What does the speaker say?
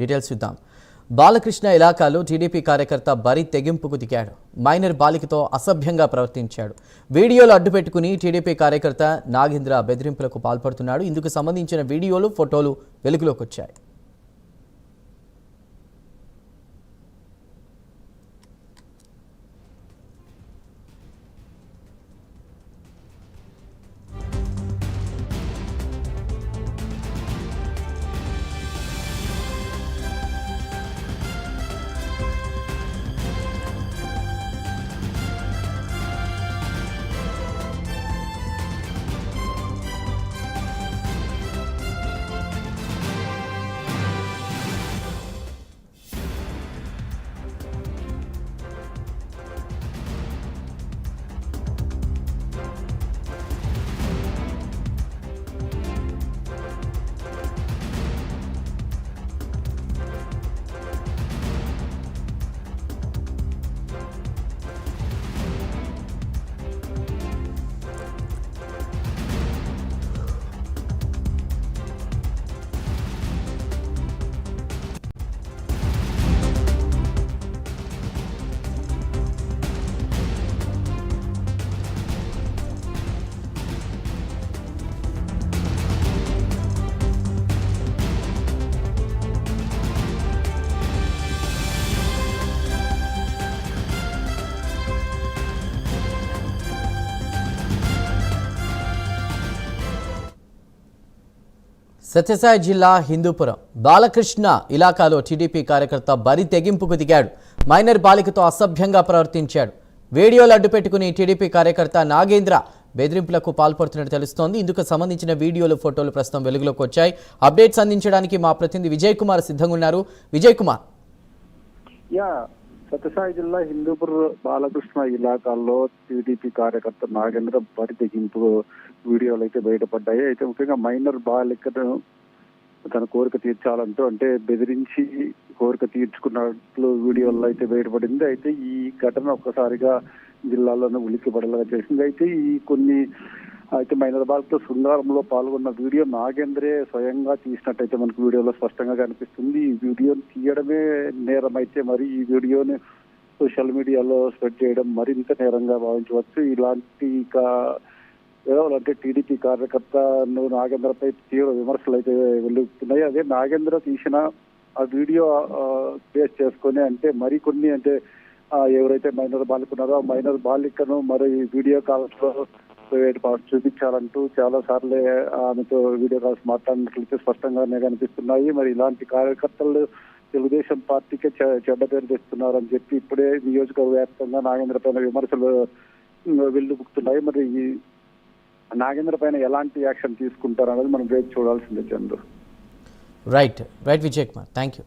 Details చూద్దాం. Balakrishna ఇలాకాలో TDP కార్యకర్త బరి తెగింపుకు దిగాడు. మైనర్ బాలికతో అసభ్యంగా ప్రవర్తించాడు. వీడియోలు అడ్డుపెట్టుకుని టీడీపీ కార్యకర్త నాగేంద్ర బెదిరింపులకు పాల్పడుతున్నాడు. ఇందుకు సంబంధించిన వీడియోలు, ఫోటోలు వెలుగులోకి వచ్చాయి. సత్యసాయి జిల్లా హిందూపురం బాలకృష్ణ ఇలాకాలో టీడీపీ కార్యకర్త బరి తెగింపుకు దిగాడు. మైనర్ బాలికతో అసభ్యంగా ప్రవర్తించాడు. వీడియోలు అడ్డుపెట్టుకుని టీడీపీ కార్యకర్త నాగేంద్ర బెదిరింపులకు పాల్పడుతున్నట్టు తెలుస్తోంది. ఇందుకు సంబంధించిన వీడియోలు, ఫోటోలు ప్రస్తుతం వెలుగులోకి వచ్చాయి. అప్డేట్స్ అందించడానికి మా ప్రతినిధి విజయ్ కుమార్ సిద్ధంగా ఉన్నారు. విజయ్ కుమార్. సత్యసాయి జిల్లా హిందూపూర్ బాలకృష్ణ ఇలాకాల్లో టీడీపీ కార్యకర్త నాగేంద్ర బరి తెగింపు వీడియోలు అయితే బయటపడ్డాయి. అయితే ముఖ్యంగా మైనర్ బాలికను తన కోరిక తీర్చాలంటూ అంటే బెదిరించి కోరిక తీర్చుకున్నట్లు వీడియోల్లో అయితే బయటపడింది. అయితే ఈ ఘటన ఒక్కసారిగా జిల్లాలోనే ఉలిక్కిపడేలా చేసింది. అయితే ఈ కొన్ని మైనర్ బాలికతో శృంగారంలో పాల్గొన్న వీడియో నాగేంద్రే స్వయంగా తీసినట్టయితే మనకు వీడియోలో స్పష్టంగా కనిపిస్తుంది. ఈ వీడియోని తీయడమే నేరం అయితే మరి ఈ వీడియోని సోషల్ మీడియాలో స్ప్రెడ్ చేయడం మరింత నేరంగా భావించవచ్చు. ఇలాంటి అంటే టీడీపీ కార్యకర్త నాగేంద్రపై తీవ్ర విమర్శలు అయితే వెలుగుతున్నాయి. అదే నాగేంద్ర తీసిన ఆ వీడియో బేస్ చేసుకుని అంటే మరికొన్ని అంటే ఎవరైతే మైనర్ బాలిక ఉన్నారో ఆ మైనర్ బాలికను మరి వీడియో కాల్స్ లో ప్రైవేట్ పార్ట్స్ చూపించాలంటూ చాలా సార్లే ఆమెతో వీడియో కాల్స్ మాట్లాడినట్లయితే స్పష్టంగానే కనిపిస్తున్నాయి. మరి ఇలాంటి కార్యకర్తలు తెలుగుదేశం పార్టీకే చెడ్డ పేరు తెస్తున్నారని చెప్పి ఇప్పుడే నియోజకవర్గ వ్యాప్తంగా నాగేంద్ర పైన విమర్శలు వెల్లుబుకుతున్నాయి. మరి ఈ నాగేంద్ర పైన ఎలాంటి యాక్షన్ తీసుకుంటారనేది మనం వేచి చూడాల్సిందే Chandru. Right Vijay Kumar, thank you.